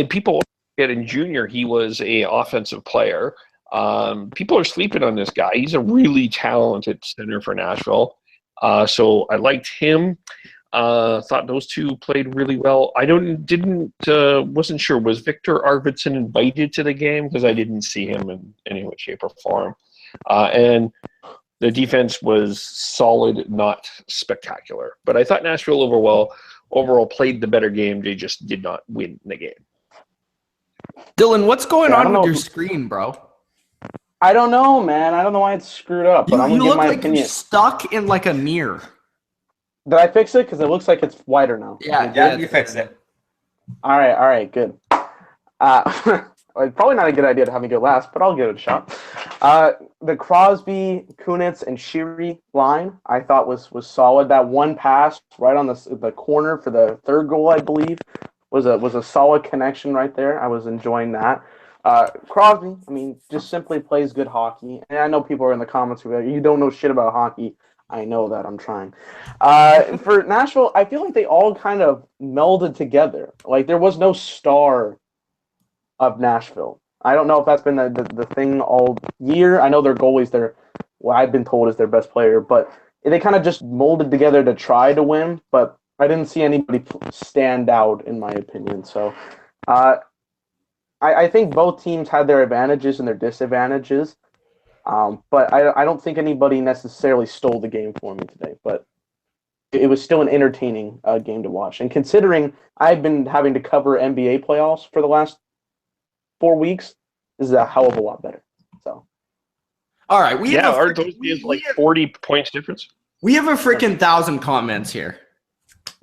people forget in junior he was a offensive player. People are sleeping on this guy. He's a really talented center for Nashville. So I liked him. Thought those 2 played really well. I wasn't sure. Was Victor Arvidsson invited to the game? Because I didn't see him in any way, shape, or form. And the defense was solid, not spectacular. But I thought Nashville overall played the better game. They just did not win the game. Dylan, what's going on with your screen, bro? I don't know, man. I don't know why it's screwed up, but I'm going to give my opinion. You're stuck in like a mirror. Did I fix it? Because it looks like it's wider now. Yeah, you fixed it. All right, good. Probably not a good idea to have me go last, but I'll give it a shot. The Crosby, Kunitz, and Sheary line I thought was solid. That one pass right on the corner for the 3rd goal, I believe, was a solid connection right there. I was enjoying that. Crosby, I mean, just simply plays good hockey. And I know people are in the comments who are like, you don't know shit about hockey. I know that. I'm trying. For Nashville, I feel like they all kind of melded together. Like, there was no star of Nashville. I don't know if that's been the thing all year. I know their goalie's what I've been told is their best player, but they kind of just molded together to try to win, but I didn't see anybody stand out, in my opinion. So I think both teams had their advantages and their disadvantages, but I don't think anybody necessarily stole the game for me today, but it was still an entertaining game to watch. And considering I've been having to cover NBA playoffs for the last 4 weeks, this is a hell of a lot better. So, all right, are those games like 40 points difference? We have a freaking 1,000 comments here,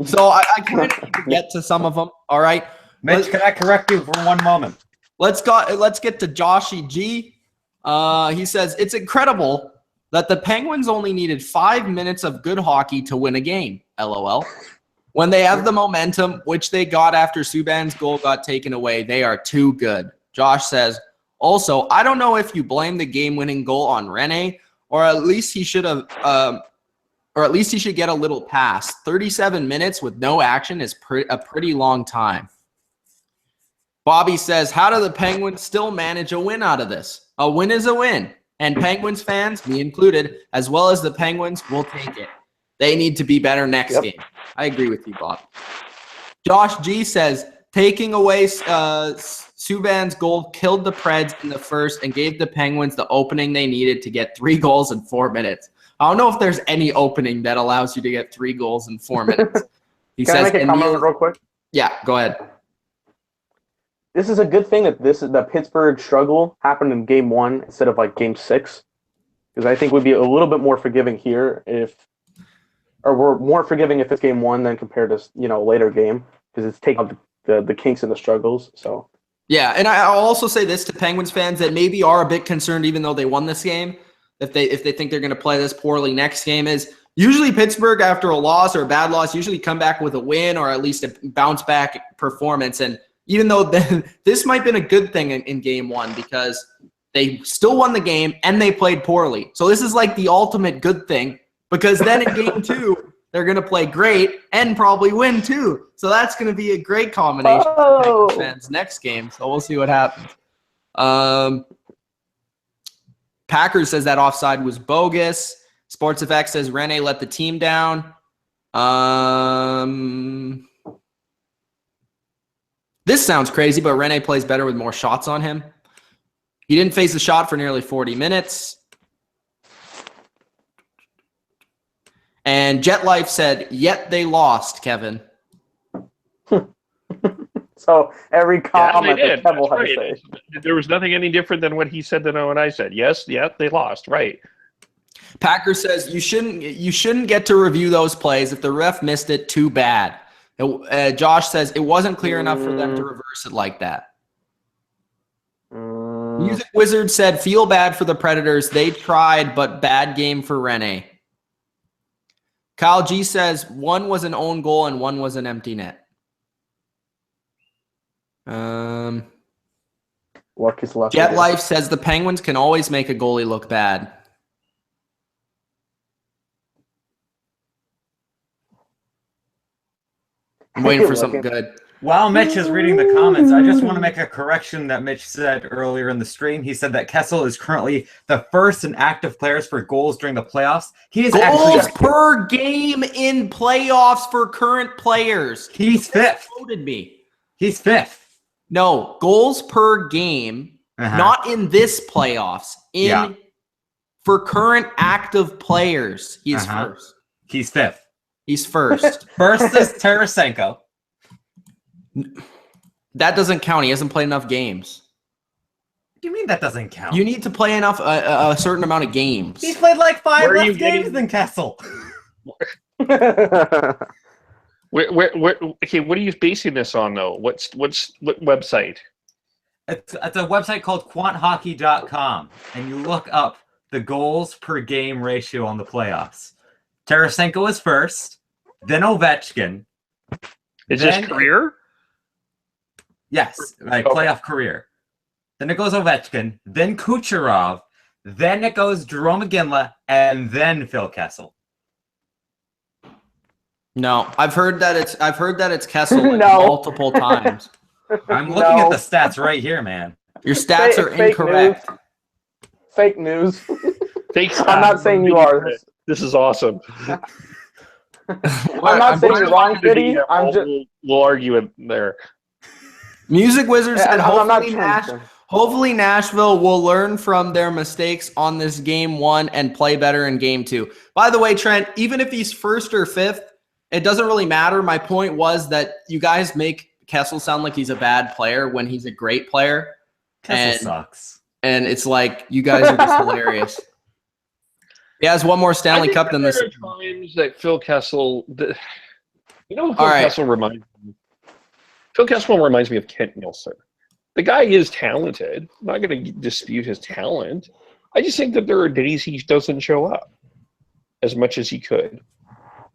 so I kind of need to get to some of them. All right, Mitch, can I correct you for one moment? Let's get to Josi G. He says it's incredible that the Penguins only needed 5 minutes of good hockey to win a game. LOL. When they have the momentum, which they got after Subban's goal got taken away, they are too good. Josh says, also, I don't know if you blame the game-winning goal on Rinne, or at least he should have, or at least he should get a little pass. 37 minutes with no action is a pretty long time. Bobby says, how do the Penguins still manage a win out of this? A win is a win, and Penguins fans, me included, as well as the Penguins, will take it. They need to be better next game. I agree with you, Bob. Josh G says, taking away Subban's goal killed the Preds in the first and gave the Penguins the opening they needed to get 3 goals in 4 minutes. I don't know if there's any opening that allows you to get 3 goals in 4 minutes. He Can says, I make a comment real quick? Yeah, go ahead. This is a good thing that the Pittsburgh struggle happened in game 1 instead of like game 6, because I think we'd be a little bit more forgiving here if or we're more forgiving if it's game one than compared to later game because it's taking out the kinks and the struggles. So yeah, and I'll also say this to Penguins fans that maybe are a bit concerned, even though they won this game, if they think they're going to play this poorly next game, is usually Pittsburgh after a loss or a bad loss usually come back with a win or at least a bounce back performance. And even though this might have been a good thing in game one because they still won the game and they played poorly. So this is like the ultimate good thing because then in game two, they're going to play great and probably win too. So that's going to be a great combination for Penguins fans next game. So we'll see what happens. Packers says that offside was bogus. SportsFX says Rinne let the team down. This sounds crazy, but Rinne plays better with more shots on him. He didn't face the shot for nearly 40 minutes. And Jet Life said, yet they lost, Kevin. So every comment yeah, that Kevin will have right. to say. There was nothing any different than what he said than what I said. Yes, they lost. Right. Packer says you shouldn't get to review those plays. If the ref missed it, too bad. Josh says it wasn't clear enough for them to reverse it like that. Music Wizard said, feel bad for the Predators. They tried, but bad game for Rinne. Kyle G says one was an own goal and one was an empty net. Luck is luck. Jet Life says the Penguins can always make a goalie look bad. I'm waiting for something good. While Mitch is reading the comments, I just want to make a correction that Mitch said earlier in the stream. He said that Kessel is currently the first in active players for goals during the playoffs. He is goals per game in playoffs for current players. He's fifth. Quoted me. He's fifth. No, goals per game, not in this playoffs. For current active players, he's first. He's fifth. He's first. First is Tarasenko. That doesn't count. He hasn't played enough games. What do you mean that doesn't count? You need to play enough a certain amount of games. He's played like 5 less games than Kessel. Okay, what are you basing this on though? What website? It's a website called quanthockey.com, and you look up the goals per game ratio on the playoffs. Tarasenko is first, then Ovechkin. Is this career? Yes, like playoff career. Then it goes Ovechkin, then Kucherov, then it goes Jerome McGinley, and then Phil Kessel. No, I've heard that it's Kessel multiple times. I'm looking at the stats right here, man. Your stats are incorrect. Fake news. Fake. I'm not saying you are. This is awesome. I'm not saying you're wrong, Fitty. We'll argue it there. Music Wizard said, hopefully, hopefully Nashville will learn from their mistakes on this game one and play better in game two. By the way, Trent, even if he's first or fifth, it doesn't really matter. My point was that you guys make Kessel sound like he's a bad player when he's a great player. Kessel sucks. And it's like, you guys are just hilarious. He has one more Stanley Cup than this. There are times that Phil Kessel, Kessel reminds me. Phil Kessel reminds me of Kent Nielsen. The guy is talented. I'm not going to dispute his talent. I just think that there are days he doesn't show up as much as he could.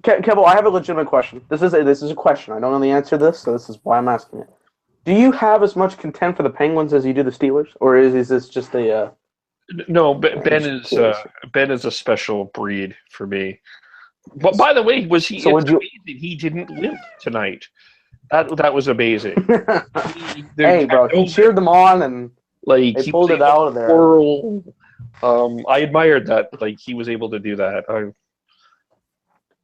Kevin, I have a legitimate question. This is a question. I don't know the answer to this, so this is why I'm asking it. Do you have as much contempt for the Penguins as you do the Steelers, or is this just a? No, Ben is a special breed for me. But by the way, amazing he didn't limp tonight. That was amazing. Hey, bro, he cheered them on and they pulled it out of there. I admired that. Like he was able to do that.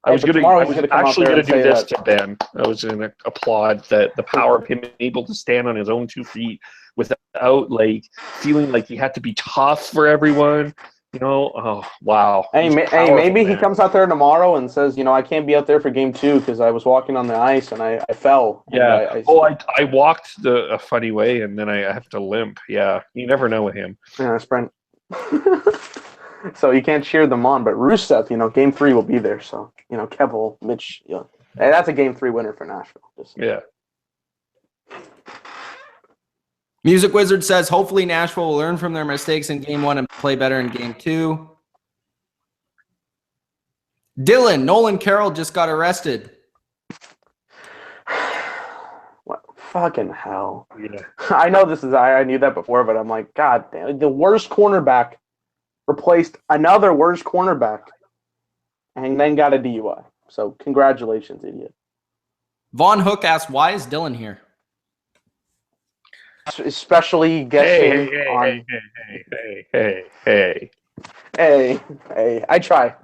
I was actually going to do this to Ben. I was going to applaud the power of him able to stand on his own 2 feet without like feeling like he had to be tough for everyone. Oh wow. Hey, maybe he comes out there tomorrow and says, I can't be out there for game 2 because I was walking on the ice and I fell. Yeah. I walked a funny way and then I have to limp. Yeah. You never know with him. Yeah, sprint. So you can't cheer them on. But Rusev, game 3 will be there. So, Kessel, Mitch, hey, that's a game 3 winner for Nashville. Yeah. Music Wizard says, hopefully Nashville will learn from their mistakes in game 1 and play better in game 2. Dylan, Nolan Carroll just got arrested. What? Fucking hell. Yeah. I know I knew that before, but I'm like, God damn, the worst cornerback replaced another worst cornerback and then got a DUI. So congratulations, idiot. Von Hook asked, why is Dylan here? Especially guessing on... Hey. Hey, I try.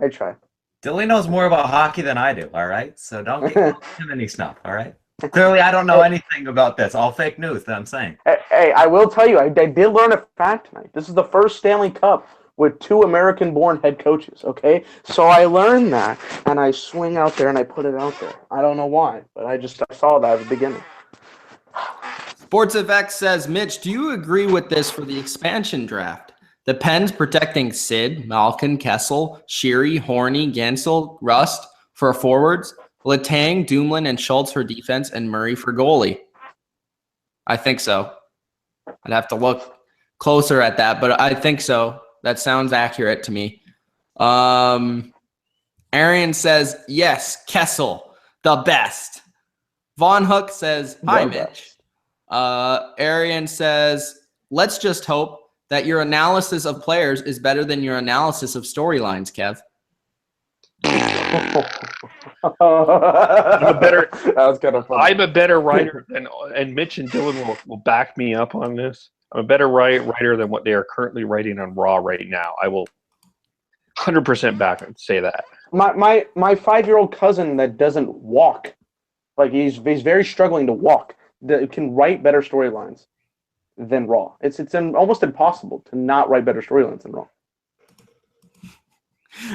Dylan knows more about hockey than I do, all right? So don't give him any snuff, all right? Clearly, I don't know anything about this. All fake news that I'm saying. Hey, I will tell you, I did learn a fact tonight. This is the first Stanley Cup with 2 American-born head coaches, okay? So I learned that, and I swing out there and I put it out there. I don't know why, but I saw that at the beginning. SportsFX says, Mitch, do you agree with this for the expansion draft? The Pens protecting Sid, Malkin, Kessel, Sheary, Horny, Guentzel, Rust for forwards, Letang, Dumoulin, and Schultz for defense, and Murray for goalie. I think so. I'd have to look closer at that, but I think so. That sounds accurate to me. Arian says, yes, Kessel, the best. Von Hook says, hi, Mitch. Arian says, let's just hope that your analysis of players is better than your analysis of storylines, Kev. That was kind of funny. I'm a better writer and Mitch and Dylan will back me up on this. I'm a better writer than what they are currently writing on Raw right now. I will 100% back and say that. My 5-year-old cousin that doesn't walk, like he's very struggling to walk, that can write better storylines than Raw. It's almost impossible to not write better storylines than Raw.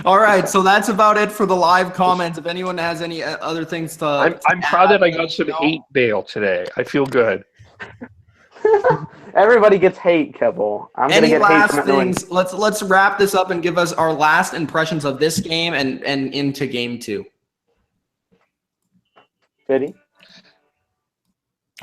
All right, so that's about it for the live comments. If anyone has any other things to I'm proud that I got some hate bail today. I feel good. Everybody gets hate, Kessel. I'm gonna get last hate. Things? Let's wrap this up and give us our last impressions of this game and into game 2. Fitty?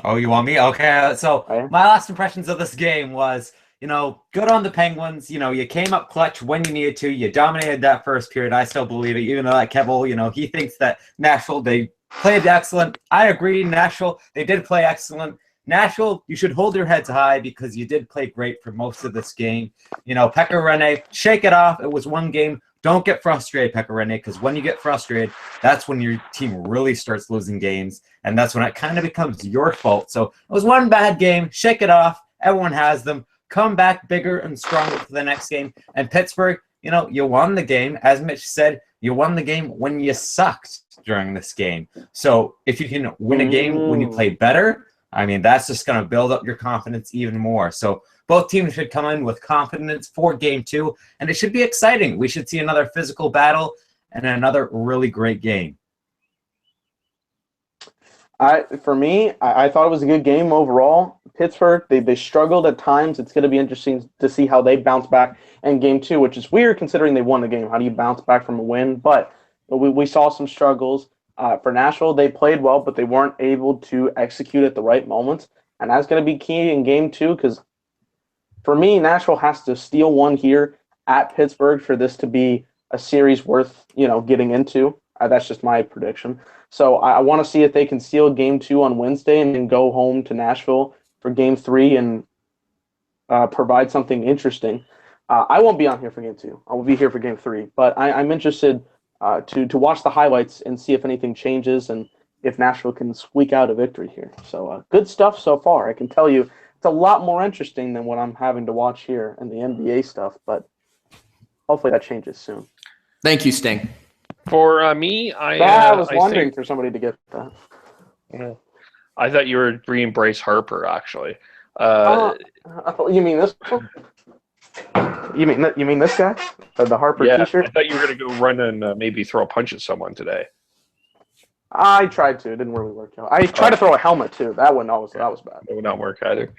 Oh, you want me? Okay, so my last impressions of this game was, good on the Penguins. You came up clutch when you needed to. You dominated that first period. I still believe it, even though that Kessel, he thinks that Nashville, they played excellent. I agree, Nashville, they did play excellent. Nashville, you should hold your heads high because you did play great for most of this game. Pekka Rinne, shake it off. It was one game. Don't get frustrated, Pekka Rinne, because when you get frustrated, that's when your team really starts losing games, and that's when it kind of becomes your fault. So it was one bad game. Shake it off. Everyone has them. Come back bigger and stronger for the next game. And Pittsburgh, you won the game. As Mitch said, you won the game when you sucked during this game. So if you can win a game when you play better, that's just going to build up your confidence even more. So both teams should come in with confidence for game 2, and it should be exciting. We should see another physical battle and another really great game. For me, I thought it was a good game overall. Pittsburgh, they struggled at times. It's going to be interesting to see how they bounce back in game 2, which is weird considering they won the game. How do you bounce back from a win? But we saw some struggles. For Nashville, they played well, but they weren't able to execute at the right moments. And that's going to be key in game 2 because, for me, Nashville has to steal one here at Pittsburgh for this to be a series worth, getting into. That's just my prediction. So I want to see if they can steal game 2 on Wednesday and then go home to Nashville for game 3 and provide something interesting. I won't be on here for game 2. I will be here for game 3. But I'm interested to watch the highlights and see if anything changes and if Nashville can squeak out a victory here. So good stuff so far. I can tell you it's a lot more interesting than what I'm having to watch here in the NBA stuff, but hopefully that changes soon. Thank you, Sting. For me, I was wondering for somebody to get that. Yeah. I thought you were bringing Bryce Harper, actually. You mean this one? You mean this guy? The Harper T-shirt? I thought you were going to go run and maybe throw a punch at someone today. I tried to. It didn't really work out. I tried to throw a helmet, too. That was bad. It would not work either.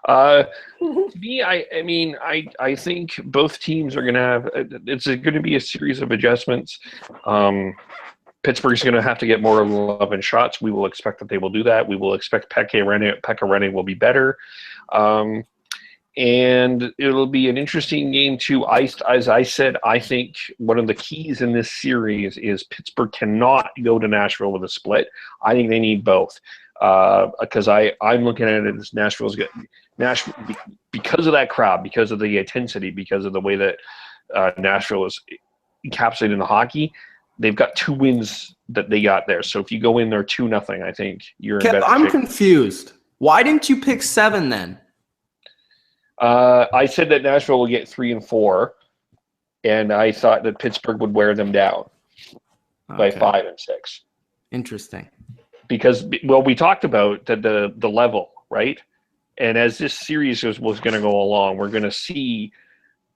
To me, I think both teams are going to have. It's going to be a series of adjustments. Pittsburgh's going to have to get more 11 shots. We will expect that they will do that. We will expect Pekka Rinne will be better. And it'll be an interesting game, too. As I said, I think one of the keys in this series is Pittsburgh cannot go to Nashville with a split. I think they need both. Because I'm looking at it as Nashville, because of that crowd, because of the intensity, because of the way that Nashville is encapsulated in the hockey, they've got 2 wins that they got there. So if you go in there 2-0, I think you're in better shape. I'm confused. Why didn't you pick 7 then? I said that Nashville will get 3 and 4, and I thought that Pittsburgh would wear them down by 5 and 6. Interesting. Because, well, we talked about the level, right? And as this series was going to go along, we're going to see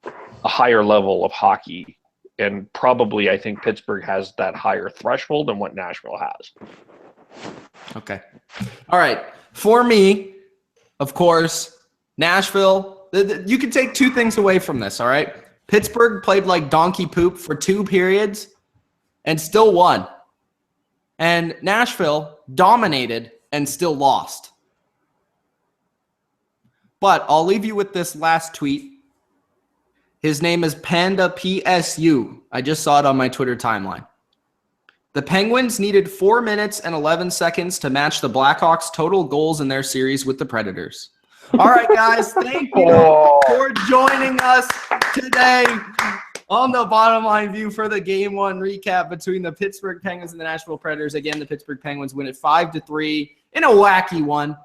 a higher level of hockey. And probably I think Pittsburgh has that higher threshold than what Nashville has. Okay. All right. For me, of course, Nashville, you can take 2 things away from this, all right? Pittsburgh played like donkey poop for 2 periods and still won. And Nashville dominated and still lost. But I'll leave you with this last tweet. His name is Panda PSU. I just saw it on my Twitter timeline. The Penguins needed 4 minutes and 11 seconds to match the Blackhawks' total goals in their series with the Predators. All right, guys, thank you for joining us today on the Bottom Line View for the Game 1 recap between the Pittsburgh Penguins and the Nashville Predators. Again, the Pittsburgh Penguins win it 5-3 in a wacky one.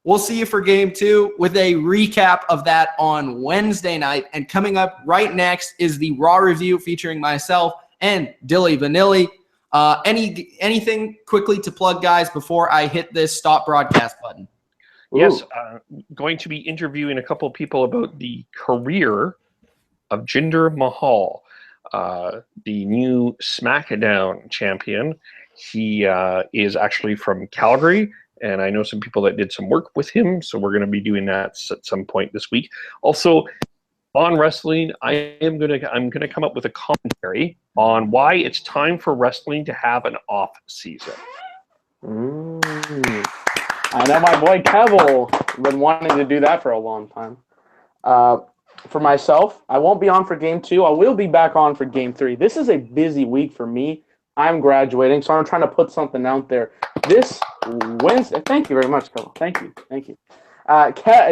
We'll see you for Game 2 with a recap of that on Wednesday night. And coming up right next is the Raw review featuring myself and Dilly Vanilli. Anything quickly to plug, guys, before I hit this stop broadcast button? Yes, going to be interviewing a couple of people about the career of Jinder Mahal, the new SmackDown champion. He is actually from Calgary, and I know some people that did some work with him, so we're going to be doing that at some point this week. Also, on wrestling, I'm going to come up with a commentary on why it's time for wrestling to have an off season. I know my boy Kessel been wanting to do that for a long time. For myself, I won't be on for Game 2. I will be back on for Game 3. This is a busy week for me. I'm graduating, so I'm trying to put something out there. This Wednesday, thank you very much, Kessel. Thank you.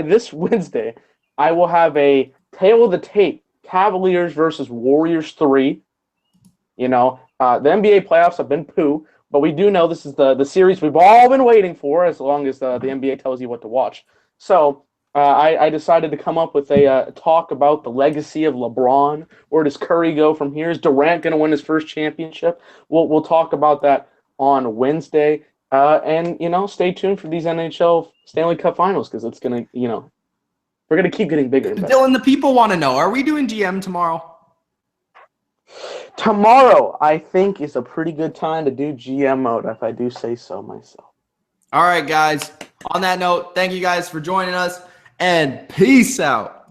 This Wednesday, I will have a tail of the tape, Cavaliers versus Warriors 3. You know, the NBA playoffs have been poo, but we do know this is the series we've all been waiting for, as long as the NBA tells you what to watch. So I decided to come up with a talk about the legacy of LeBron. Where does Curry go from here? Is Durant going to win his first championship? We'll talk about that on Wednesday. And, stay tuned for these NHL Stanley Cup Finals, because it's going to, we're going to keep getting bigger and better. Dylan, the people want to know, are we doing GM tomorrow? Tomorrow, I think, is a pretty good time to do GM mode, if I do say so myself. All right, guys. On that note, thank you guys for joining us, and peace out.